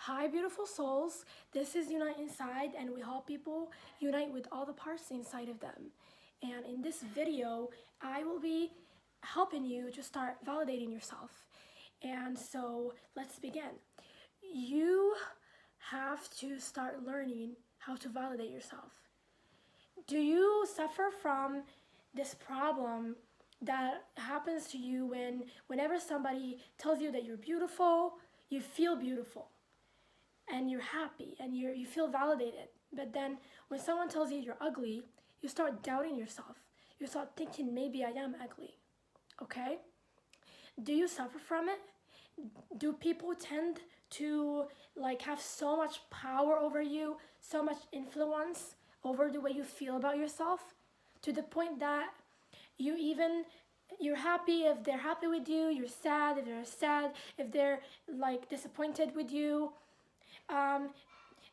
Hi, beautiful souls. This is Unite Inside, and we help people unite with all the parts inside of them. And in this video, I will be helping you to start validating yourself. And so let's begin. You have to start learning how to validate yourself. Do you suffer from this problem that happens to you whenever somebody tells you that you're beautiful, you feel beautiful? And you're happy and you feel validated. But then when someone tells you you're ugly, you start doubting yourself. You start thinking maybe I am ugly. Okay? Do you suffer from it? Do people tend to have so much power over you, so much influence over the way you feel about yourself, to the point that you're happy if they're happy with you, you're sad if they're sad, if they're disappointed with you?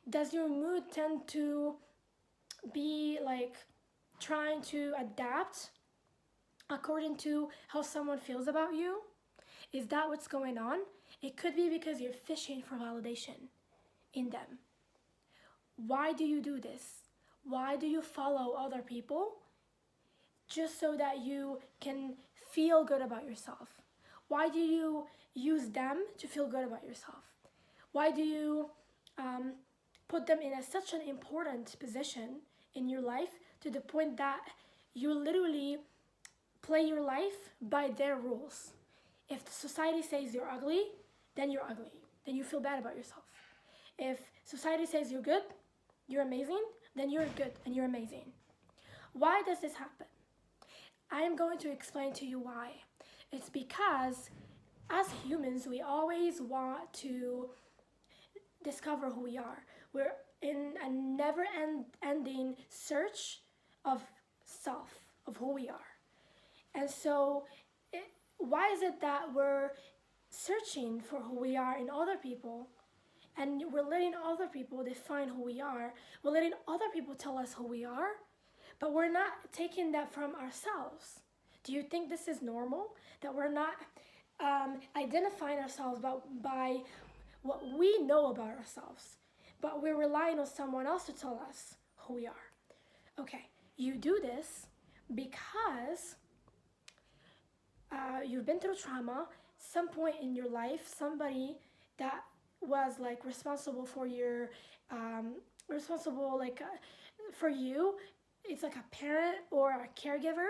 Does your mood tend to be trying to adapt according to how someone feels about you? Is that what's going on? It could be because you're fishing for validation in them. Why do you do this? Why do you follow other people? Just so that you can feel good about yourself. Why do you use them to feel good about yourself? Why do you put them in such an important position in your life, to the point that you literally play your life by their rules? If the society says you're ugly, then you're ugly. Then you feel bad about yourself. If society says you're good, you're amazing, then you're good and you're amazing. Why does this happen? I am going to explain to you why. It's because as humans, we always want to discover who we are. We're in a never-ending search of self, of who we are. And so why is it that we're searching for who we are in other people, and we're letting other people define who we are? We're letting other people tell us who we are, but we're not taking that from ourselves. Do you think this is normal? That we're not identifying ourselves by what we know about ourselves, but we're relying on someone else to tell us who we are? Okay, you do this because you've been through trauma. Some point in your life, somebody that was responsible for your for you, it's like a parent or a caregiver,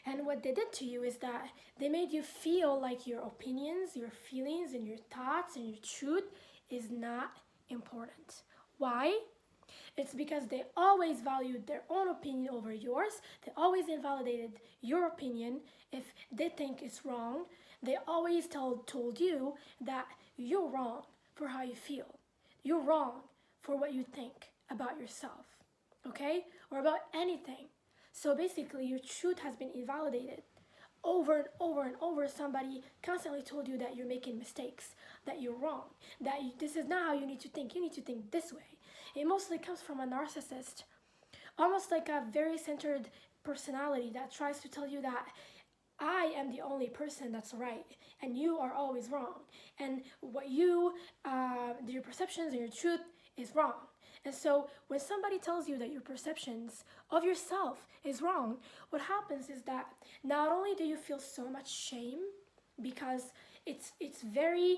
and what they did to you is that they made you feel like your opinions, your feelings, and your thoughts and your truth is not important. Why? It's because they always valued their own opinion over yours. They always invalidated your opinion if they think it's wrong. They always told you that you're wrong for how you feel. You're wrong for what you think about yourself, okay? Or about anything. So basically, your truth has been invalidated. Over and over and over, somebody constantly told you that you're making mistakes, that you're wrong, that this is not how you need to think. You need to think this way. It mostly comes from a narcissist, almost like a very centered personality that tries to tell you that I am the only person that's right and you are always wrong. And what your perceptions and your truth is wrong. And so when somebody tells you that your perceptions of yourself is wrong, what happens is that not only do you feel so much shame, because it's very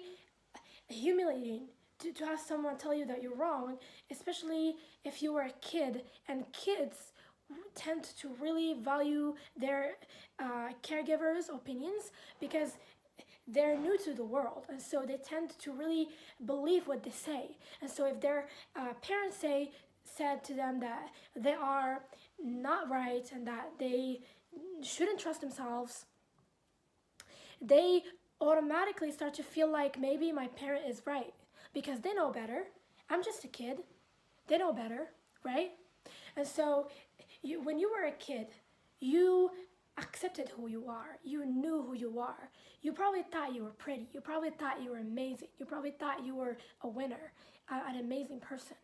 humiliating to have someone tell you that you're wrong, especially if you were a kid, and kids tend to really value their caregivers' opinions because they're new to the world, and so they tend to really believe what they say. And so if their parents said to them that they are not right and that they shouldn't trust themselves, they automatically start to feel like maybe my parent is right because they know better. I'm just a kid. They know better, right? And so when you were a kid, you accepted who you are. You knew who you are. You probably thought you were pretty. You probably thought you were amazing. You probably thought you were a winner, an amazing person.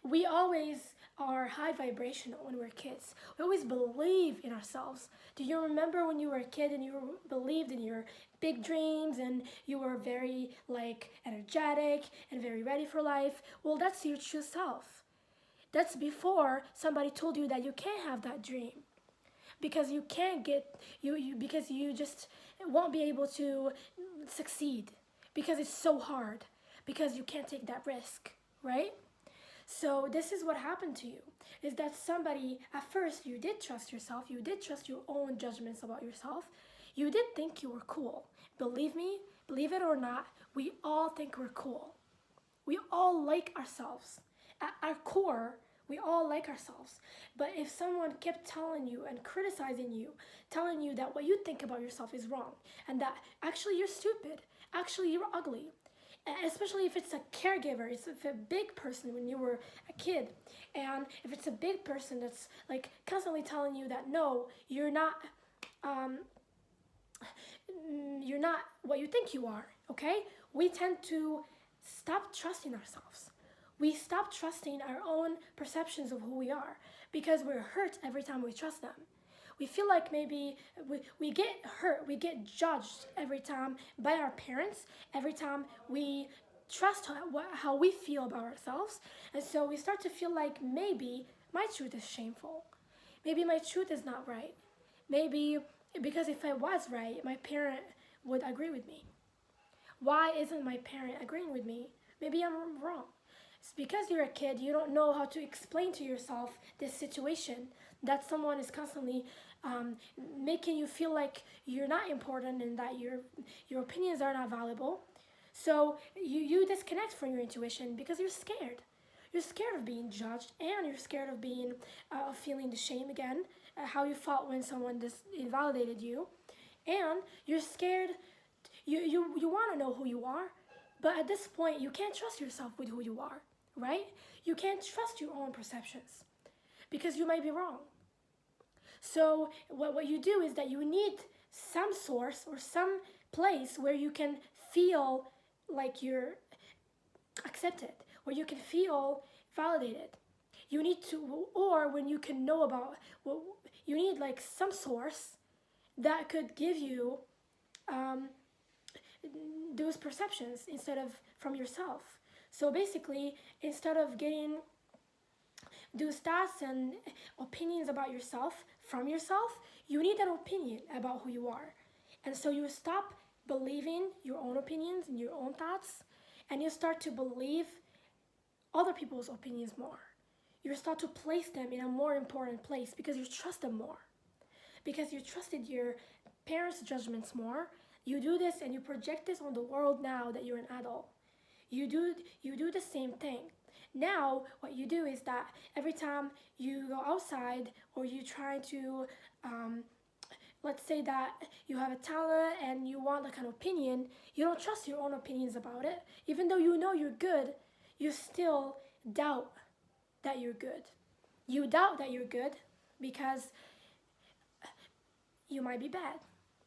We always are high vibrational when we're kids. We always believe in ourselves. Do you remember when you were a kid and you believed in your big dreams and you were very like energetic and very ready for life? Well, that's your true self. That's before somebody told you that you can't have that dream because you can't get because you just won't be able to succeed because it's so hard because you can't take that risk, right? So this is what happened to you, is that somebody, at first you did trust yourself, you did trust your own judgments about yourself, you did think you were cool. Believe me, believe it or not, we all think we're cool. We all like ourselves. At our core, we all like ourselves. But if someone kept telling you and criticizing you, telling you that what you think about yourself is wrong, and that actually you're stupid, actually you're ugly, especially if it's a caregiver, it's if a big person when you were a kid, and if it's a big person that's like constantly telling you that no, um, you're not what you think you are, okay? We tend to stop trusting ourselves. We stop trusting our own perceptions of who we are because we're hurt every time we trust them. We feel like maybe we get hurt, we get judged every time by our parents, every time we trust how we feel about ourselves. And so we start to feel like maybe my truth is shameful. Maybe my truth is not right. Maybe because if I was right, my parent would agree with me. Why isn't my parent agreeing with me? Maybe I'm wrong. It's because you're a kid, you don't know how to explain to yourself this situation that someone is constantly making you feel like you're not important and that your opinions are not valuable. So you disconnect from your intuition because you're scared. You're scared of being judged and you're scared of being feeling the shame again, how you felt when someone invalidated you. And you're scared, you want to know who you are, but at this point you can't trust yourself with who you are, right? You can't trust your own perceptions because you might be wrong. So what you do is that you need some source or some place where you can feel like you're accepted, where you can feel validated. You need to, or when you can know about, well, you need like some source that could give you um, those perceptions instead of from yourself. So basically, instead of getting those thoughts and opinions about yourself from yourself, you need an opinion about who you are. And so you stop believing your own opinions and your own thoughts, and you start to believe other people's opinions more. You start to place them in a more important place because you trust them more. Because you trusted your parents' judgments more. You do this and you project this on the world now that you're an adult. You do the same thing. Now, what you do is that every time you go outside or you try to, let's say that you have a talent and you want like an opinion, you don't trust your own opinions about it. Even though you know you're good, you still doubt that you're good. You doubt that you're good because you might be bad.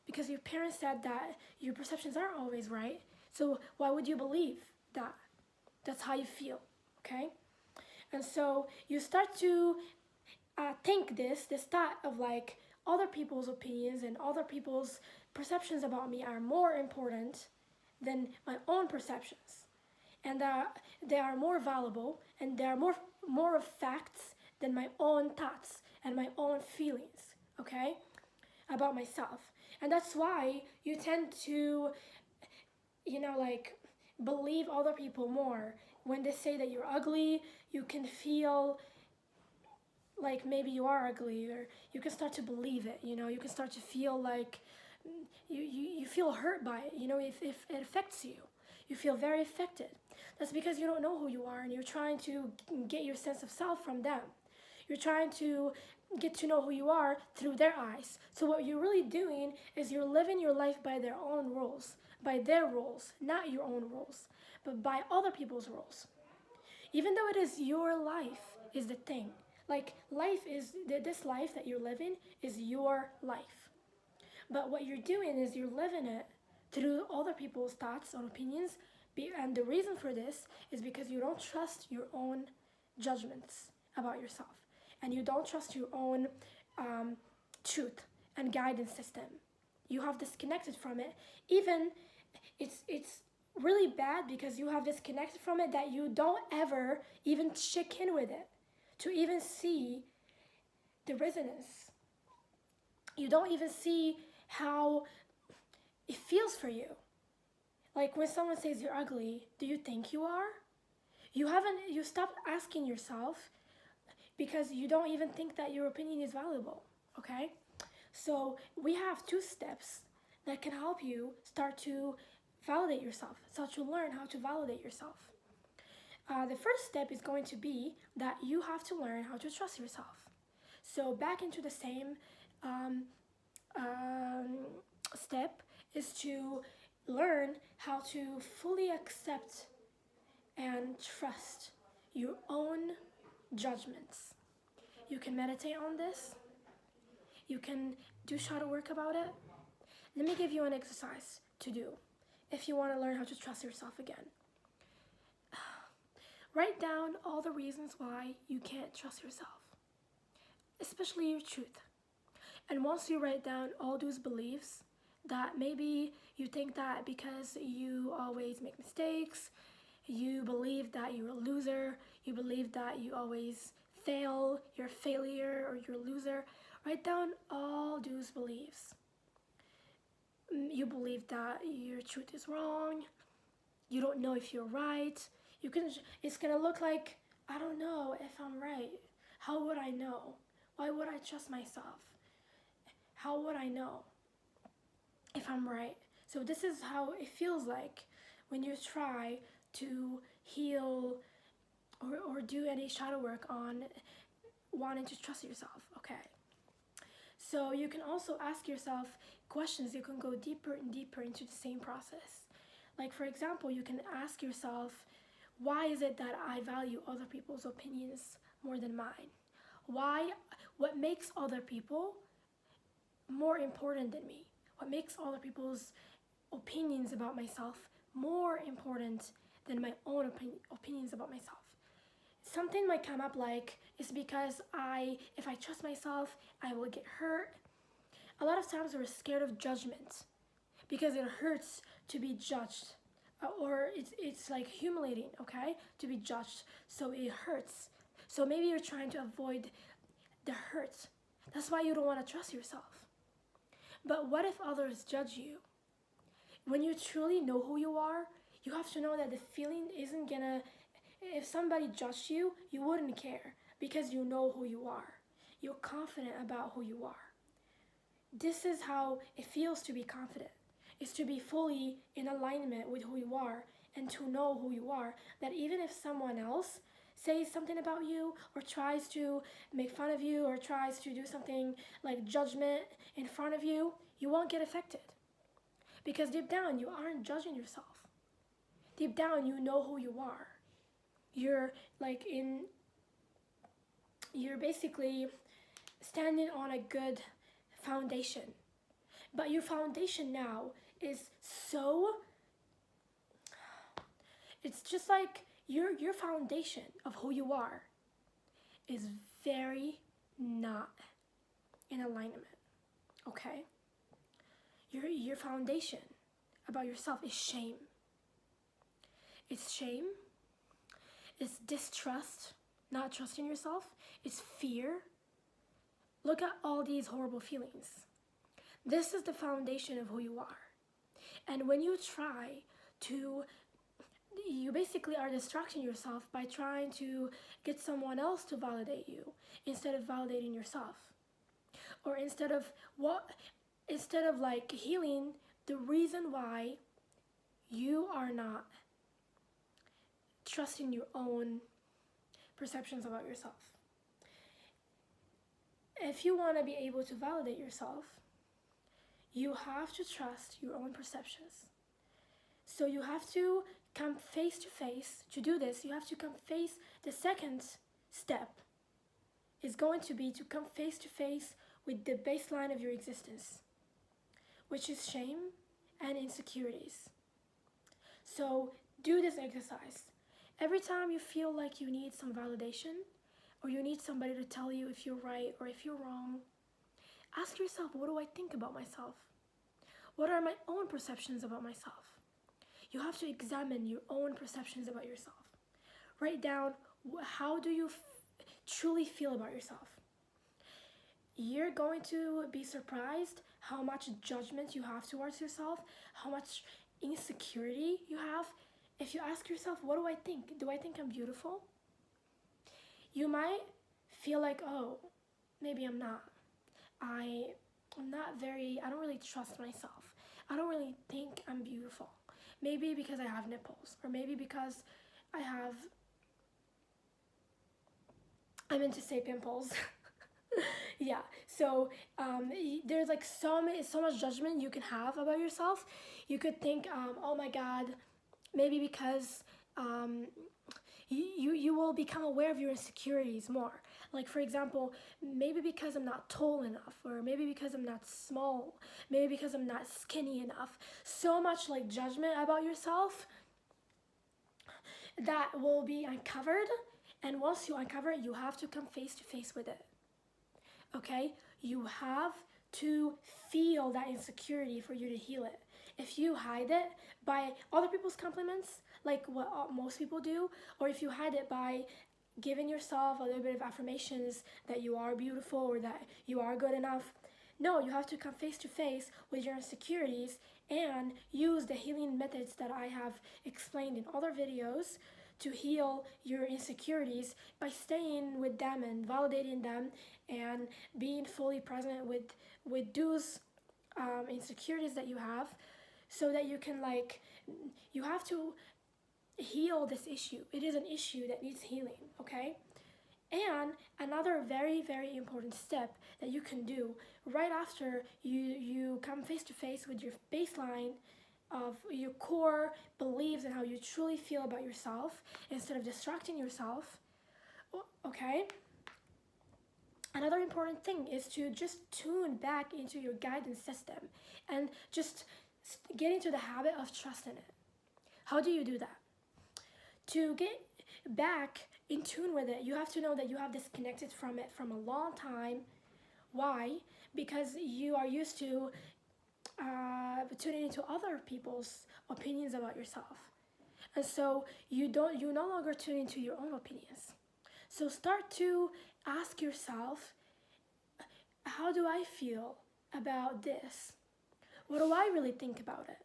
Because your parents said that your perceptions aren't always right. So why would you believe that? That's how you feel, okay? And so you start to think this thought of like other people's opinions and other people's perceptions about me are more important than my own perceptions. And they are more valuable and they are more of facts than my own thoughts and my own feelings, okay, about myself. And that's why you tend to, like believe other people more. When they say that you're ugly, you can feel like maybe you are ugly, or you can start to believe it, you can start to feel like you feel hurt by it, if it affects you. You feel very affected. That's because you don't know who you are and you're trying to get your sense of self from them. You're trying to get to know who you are through their eyes. So what you're really doing is you're living your life by their own rules, by their rules, not your own rules, but by other people's rules. Even though it is your life is the thing. Like life is, this life that you're living is your life. But what you're doing is you're living it through other people's thoughts and opinions. And the reason for this is because you don't trust your own judgments about yourself, and you don't trust your own truth and guidance system. You have disconnected from it. Even it's really bad because you have disconnected from it that you don't ever even check in with it to even see the resonance. You don't even see how it feels for you. Like when someone says you're ugly, do you think you are? You stopped asking yourself because you don't even think that your opinion is valuable, okay? So we have 2 steps that can help you start to validate yourself, start to learn how to validate yourself. The first step is going to be that you have to learn how to trust yourself. So back into the same step is to learn how to fully accept and trust your own judgments. You can meditate on this. You can do shadow work about it. Let me give you an exercise to do if you want to learn how to trust yourself again. Write down all the reasons why you can't trust yourself, especially your truth. And once you write down all those beliefs, that maybe you think that because you always make mistakes, you believe that you're a loser, you believe that you always fail, you're a failure or you're a loser, write down all those beliefs. You believe that your truth is wrong, you don't know if you're right, it's gonna look like, I don't know if I'm right. How would I know? Why would I trust myself? How would I know if I'm right? So this is how it feels like when you try to heal or do any shadow work on wanting to trust yourself, okay? So you can also ask yourself questions. You can go deeper and deeper into the same process. Like for example, you can ask yourself, why is it that I value other people's opinions more than mine? What makes other people more important than me? What makes other people's opinions about myself more important than my own opinions about myself? Something might come up like, it's because if I trust myself, I will get hurt. A lot of times we're scared of judgment because it hurts to be judged, or it's like humiliating, okay, to be judged, so it hurts. So maybe you're trying to avoid the hurt. That's why you don't want to trust yourself. But what if others judge you? When you truly know who you are, you have to know that the feeling isn't gonna, if somebody judged you, you wouldn't care because you know who you are. You're confident about who you are. This is how it feels to be confident. It's to be fully in alignment with who you are and to know who you are, that even if someone else says something about you or tries to make fun of you or tries to do something like judgment in front of you, you won't get affected. Because deep down, you aren't judging yourself. Deep down, you know who you are. You're basically standing on a good foundation. But your foundation now is it's just like your foundation of who you are is very not in alignment, okay? Your foundation about yourself is shame. It's shame, it's distrust, not trusting yourself, it's fear. Look at all these horrible feelings. This is the foundation of who you are. And when you try to, you basically are distracting yourself by trying to get someone else to validate you instead of validating yourself. Or instead of like healing the reason why you are not trusting your own perceptions about yourself. If you want to be able to validate yourself, you have to trust your own perceptions. So you have to come face to face. To do this, you have to come face. The second step is going to be to come face to face with the baseline of your existence, which is shame and insecurities. So do this exercise Every time you feel like you need some validation, or you need somebody to tell you if you're right or if you're wrong, ask yourself, what do I think about myself? What are my own perceptions about myself? You have to examine your own perceptions about yourself. Write down, how do you truly feel about yourself? You're going to be surprised how much judgment you have towards yourself, how much insecurity you have. If you ask yourself, what do I think? Do I think I'm beautiful? You might feel like, oh, maybe I'm not. I don't really trust myself. I don't really think I'm beautiful. Maybe because I have nipples, or maybe because I meant to say pimples. Yeah, so there's like so much judgment you can have about yourself. You could think, oh my God, maybe because you will become aware of your insecurities more. Like, for example, maybe because I'm not tall enough, or maybe because I'm not small, maybe because I'm not skinny enough. So much like judgment about yourself that will be uncovered, and once you uncover it, you have to come face to face with it. Okay? You have to feel that insecurity for you to heal it. If you hide it by other people's compliments, like what most people do, or if you hide it by giving yourself a little bit of affirmations that you are beautiful or that you are good enough, no, you have to come face to face with your insecurities and use the healing methods that I have explained in other videos to heal your insecurities by staying with them and validating them and being fully present with those insecurities that you have, so that you can, like, you have to heal this issue. It is an issue that needs healing, okay? And another very, very important step that you can do right after you come face to face with your baseline of your core beliefs and how you truly feel about yourself, instead of distracting yourself, okay? Another important thing is to just tune back into your guidance system and just get into the habit of trusting it. How do you do that? To get back in tune with it, you have to know that you have disconnected from it from a long time. Why? Because you are used to tuning into other people's opinions about yourself, and so you no longer tune into your own opinions. So start to ask yourself, how do I feel about this? What do I really think about it?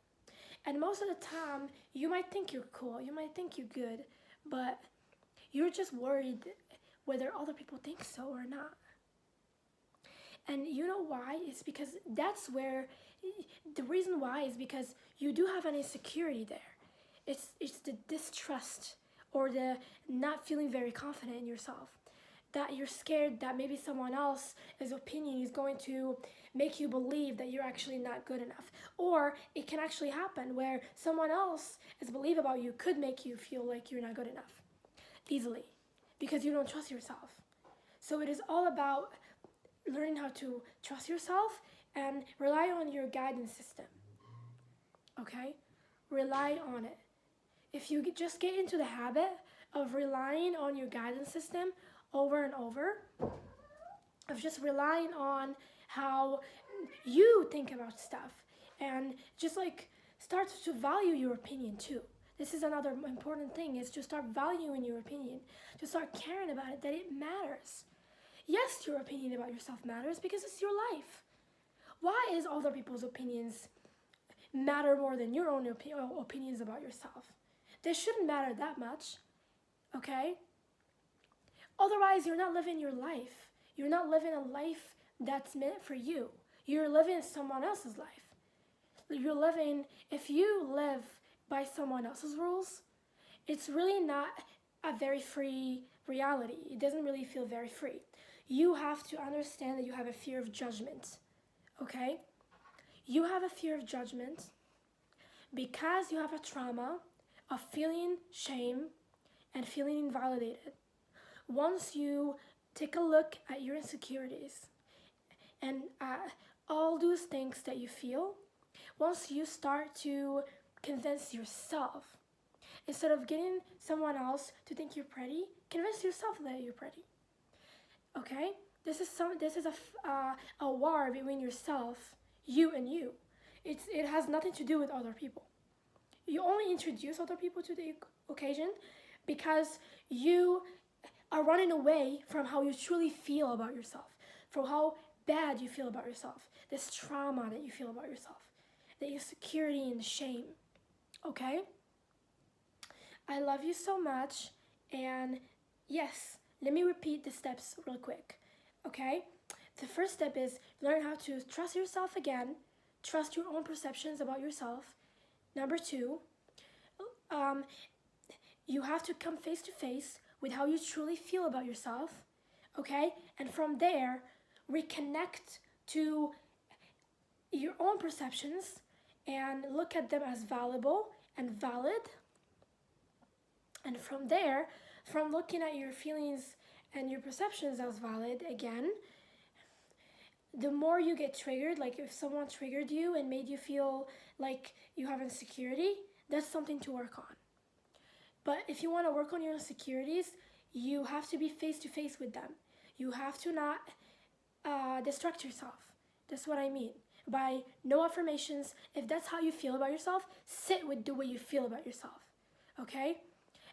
And most of the time, you might think you're cool, you might think you're good, but you're just worried whether other people think so or not. And you know why? It's because the reason why is because you do have an insecurity there. It's the distrust, or the not feeling very confident in yourself. That you're scared that maybe someone else's opinion is going to make you believe that you're actually not good enough. Or it can actually happen where someone else's belief about you could make you feel like you're not good enough easily, because you don't trust yourself. So it is all about learning how to trust yourself and rely on your guidance system. Okay? Rely on it. If you just get into the habit of relying on your guidance system over and over, of just relying on how you think about stuff, and just like start to value your opinion too. This is another important thing, is to start valuing your opinion, to start caring about it, that it matters. Yes, your opinion about yourself matters because it's your life. Why is other people's opinions matter more than your own opinions about yourself? They shouldn't matter that much, okay? Otherwise, you're not living your life. You're not living a life that's meant for you. You're living someone else's life. If you live by someone else's rules, it's really not a very free reality. It doesn't really feel very free. You have to understand that you have a fear of judgment, okay? You have a fear of judgment because you have a trauma of feeling shame and feeling invalidated. Once you take a look at your insecurities and all those things that you feel, once you start to convince yourself Instead of getting someone else to think you're pretty, convince yourself that you're pretty. Okay? This is a war between yourself, you and you. It has nothing to do with other people. You only introduce other people to the occasion because you are running away from how you truly feel about yourself, from how bad you feel about yourself, this trauma that you feel about yourself, the insecurity and shame. Okay? I love you so much, and yes, let me repeat the steps real quick. Okay? The first step is learn how to trust yourself again, trust your own perceptions about yourself. Number 2, you have to come face to face with how you truly feel about yourself, okay? And from there, reconnect to your own perceptions and look at them as valuable and valid. And from there, from looking at your feelings and your perceptions as valid again, the more you get triggered, like if someone triggered you and made you feel like you have insecurity, that's something to work on. But if you want to work on your insecurities, you have to be face to face with them. You have to not distract yourself. That's what I mean. By no affirmations, if that's how you feel about yourself, sit with the way you feel about yourself. Okay?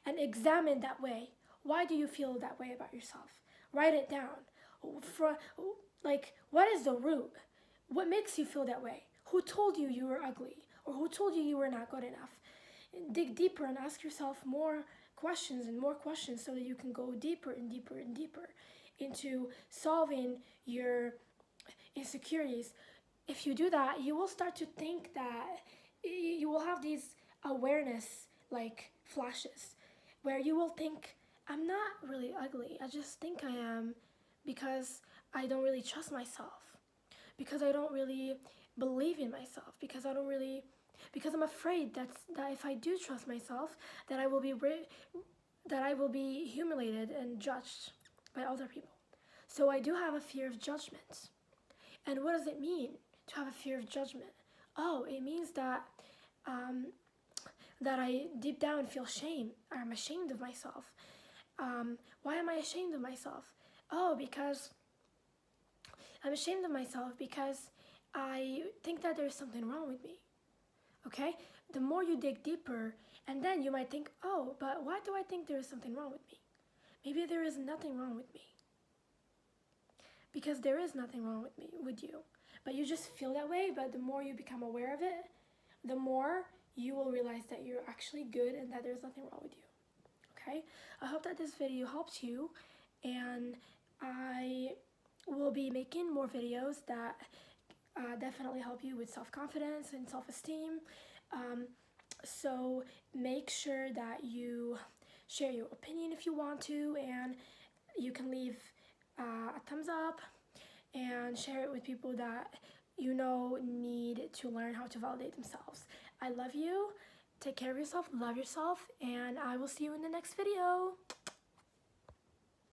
And examine that way. Why do you feel that way about yourself? Write it down. What is the root? What makes you feel that way? Who told you you were ugly? Or who told you you were not good enough? Dig deeper and ask yourself more questions and more questions so that you can go deeper and deeper and deeper into solving your insecurities. If you do that, you will start to think that you will have these awareness like flashes where you will think, I'm not really ugly. I just think I am because I don't really trust myself, because I don't really believe in myself, because I'm afraid that if I do trust myself, that I will be humiliated and judged by other people. So I do have a fear of judgment. And what does it mean to have a fear of judgment? Oh, it means that that I deep down feel shame. I'm ashamed of myself. Why am I ashamed of myself? Oh, because I'm ashamed of myself because I think that there's something wrong with me. Okay? The more you dig deeper, and then you might think, oh, but why do I think there is something wrong with me? Maybe there is nothing wrong with me. Because there is nothing wrong with you. But you just feel that way, but the more you become aware of it, the more you will realize that you're actually good and that there's nothing wrong with you. Okay? I hope that this video helped you, and I will be making more videos that definitely help you with self-confidence and self-esteem. So make sure that you share your opinion if you want to, and you can leave a thumbs up and share it with people that you know need to learn how to validate themselves. I love you. Take care of yourself, love yourself, and I will see you in the next video.